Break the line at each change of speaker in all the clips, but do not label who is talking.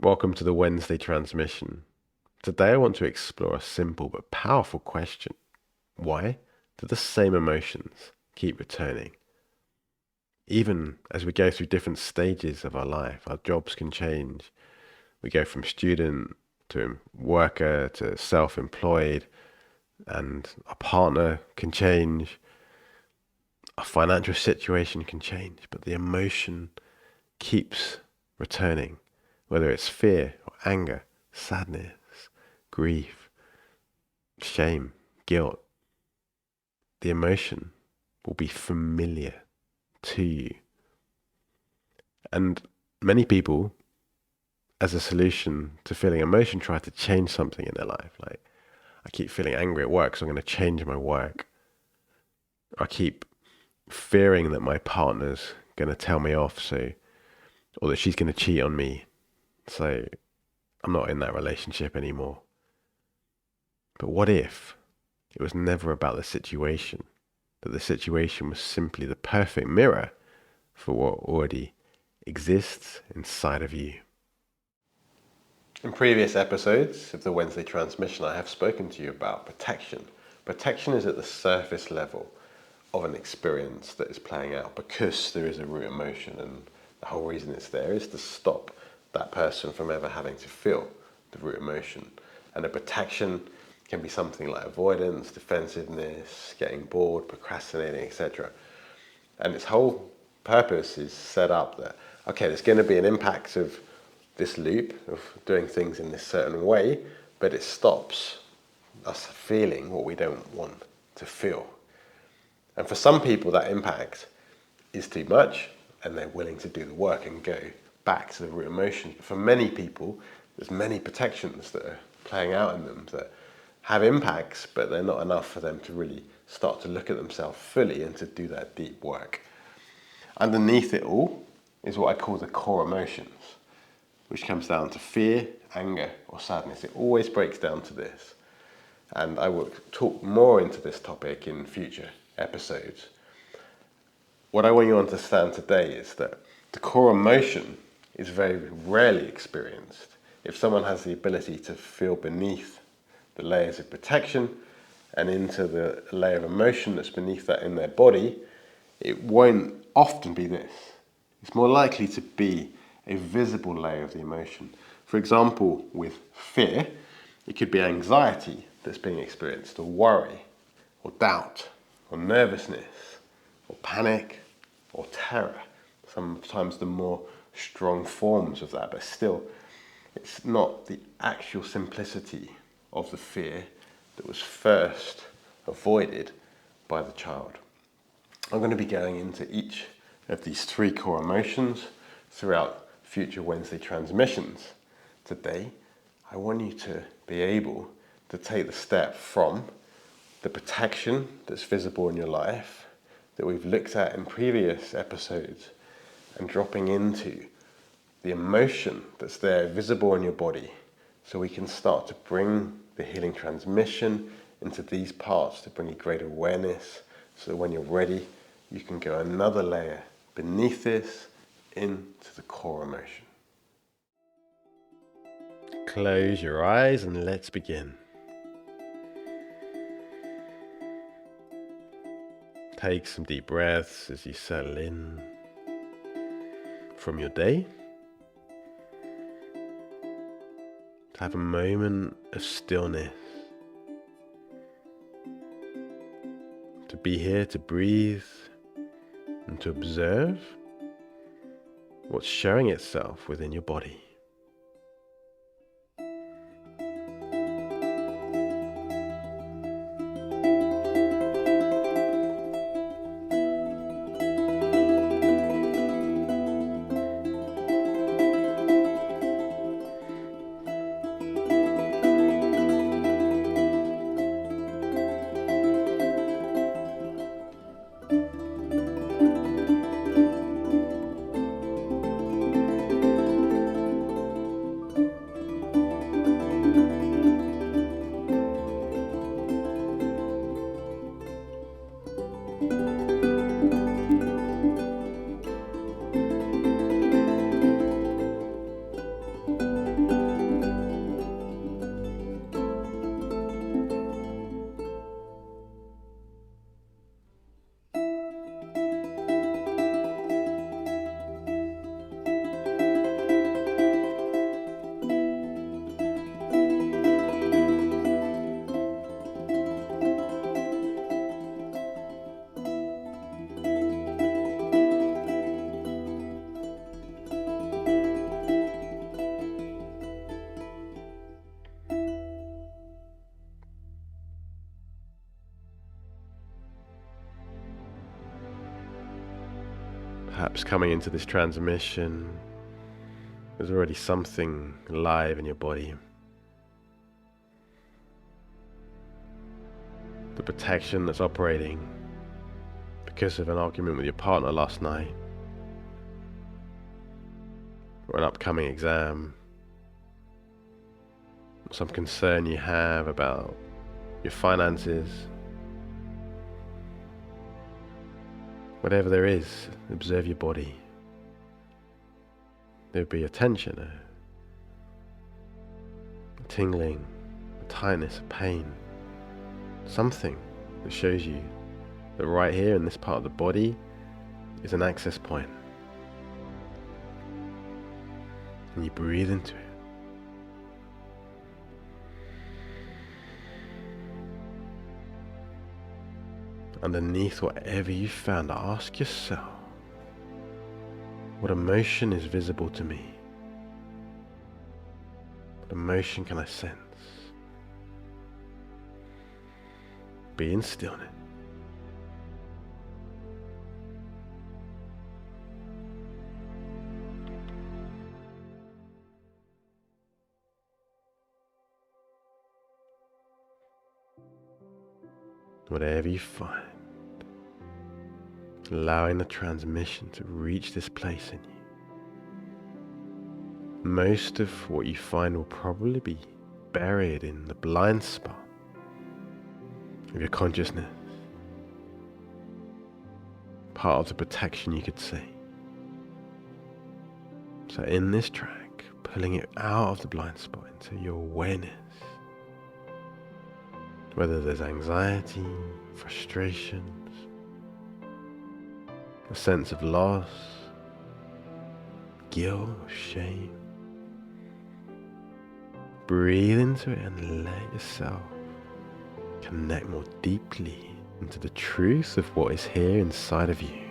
Welcome to the Wednesday transmission. Today I want to explore a simple but powerful question. Why do the same emotions keep returning? Even as we go through different stages of our life, our jobs can change. We go from student to worker to self-employed, and our partner can change. Our financial situation can change, but the emotion keeps returning, whether it's fear or anger, sadness, grief, shame, guilt. The emotion will be familiar to you. And many people, as a solution to feeling emotion, try to change something in their life. Like, I keep feeling angry at work, so I'm going to change my work. I keep fearing that my partner's going to tell me off, or that she's going to cheat on me, so I'm not in that relationship anymore. But what if it was never about the situation, that the situation was simply the perfect mirror for what already exists inside of you? In previous episodes of the Wednesday transmission, I have spoken to you about protection. Protection is at the surface level of an experience that is playing out because there is a root emotion, and the whole reason it's there is to stop that person from ever having to feel the root emotion. And a protection can be something like avoidance, defensiveness, getting bored, procrastinating, etc. And its whole purpose is set up that, okay, there's going to be an impact of this loop of doing things in this certain way, but it stops us feeling what we don't want to feel. And for some people, that impact is too much, and they're willing to do the work and go back to the root emotions. But for many people, there's many protections that are playing out in them that have impacts, but they're not enough for them to really start to look at themselves fully and to do that deep work. Underneath it all is what I call the core emotions, which comes down to fear, anger, or sadness. It always breaks down to this. And I will talk more into this topic in future episodes. What I want you to understand today is that the core emotion is very rarely experienced. If someone has the ability to feel beneath the layers of protection and into the layer of emotion that's beneath that in their body, it won't often be this. It's more likely to be a visible layer of the emotion. For example, with fear, it could be anxiety that's being experienced, or worry, or doubt, or nervousness, or panic, or terror. Sometimes the more strong forms of that, but still, it's not the actual simplicity of the fear that was first avoided by the child. I'm going to be going into each of these three core emotions throughout future Wednesday transmissions. Today, I want you to be able to take the step from the protection that's visible in your life that we've looked at in previous episodes and dropping into the emotion that's there visible in your body, so we can start to bring the healing transmission into these parts to bring you greater awareness, so that when you're ready, you can go another layer beneath this into the core emotion. Close your eyes and let's begin. Take some deep breaths as you settle in from your day. Have a moment of stillness. To be here to breathe and to observe what's showing itself within your body. Perhaps coming into this transmission, there's already something alive in your body. The protection that's operating because of an argument with your partner last night, or an upcoming exam, or some concern you have about your finances. Whatever there is, observe your body. There'll be a tension, a tingling, a tightness, a pain, something that shows you that right here in this part of the body is an access point. And you breathe into it. Underneath whatever you found, ask yourself, what emotion is visible to me? What emotion can I sense? Be in stillness. Whatever you find, allowing the transmission to reach this place in you. Most of what you find will probably be buried in the blind spot of your consciousness. Part of the protection, you could say. So in this track, pulling it out of the blind spot into your awareness. Whether there's anxiety, frustrations, a sense of loss, guilt, or shame. Breathe into it and let yourself connect more deeply into the truth of what is here inside of you.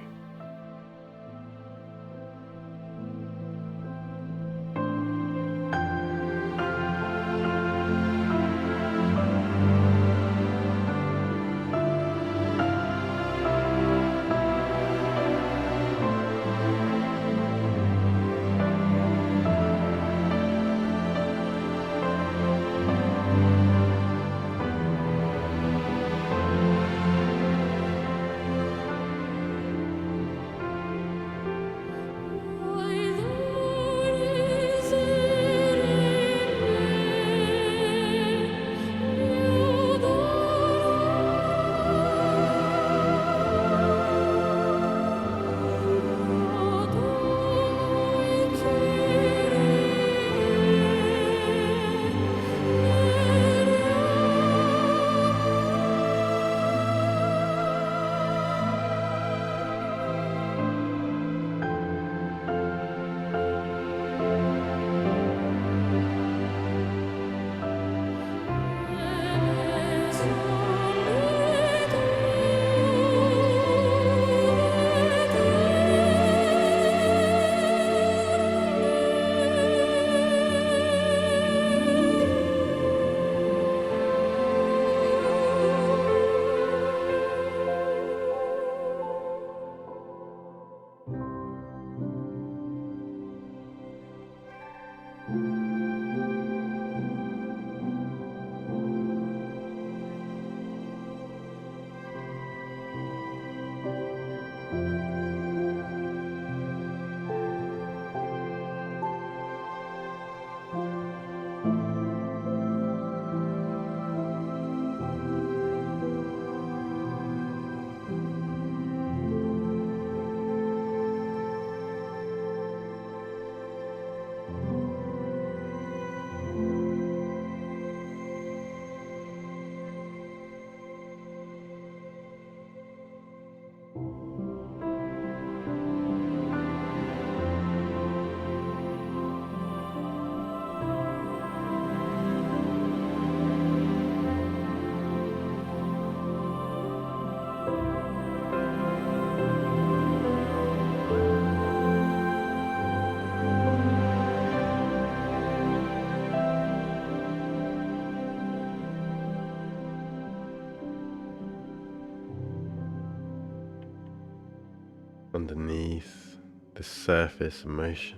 Underneath this surface emotion.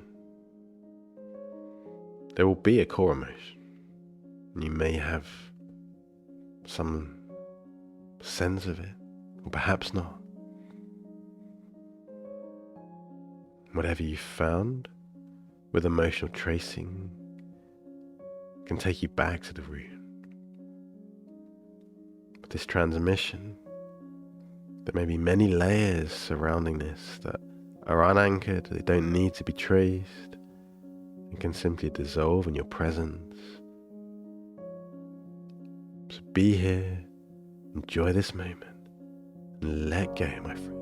There will be a core emotion. You may have some sense of it, or perhaps not. Whatever you found with emotional tracing can take you back to the root. But this transmission, there may be many layers surrounding this that are unanchored, they don't need to be traced, and can simply dissolve in your presence. So be here, enjoy this moment, and let go, my friends.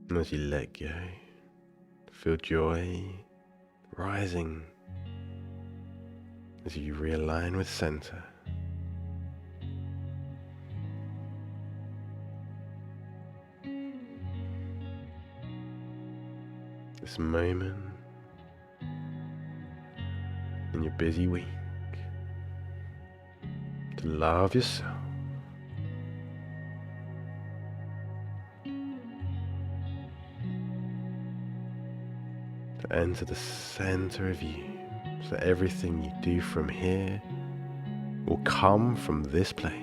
And as you let go, feel joy rising as you realign with center. This moment in your busy week to love yourself. To enter the center of you, so everything you do from here will come from this place.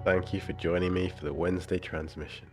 Thank you for joining me for the Wednesday transmission.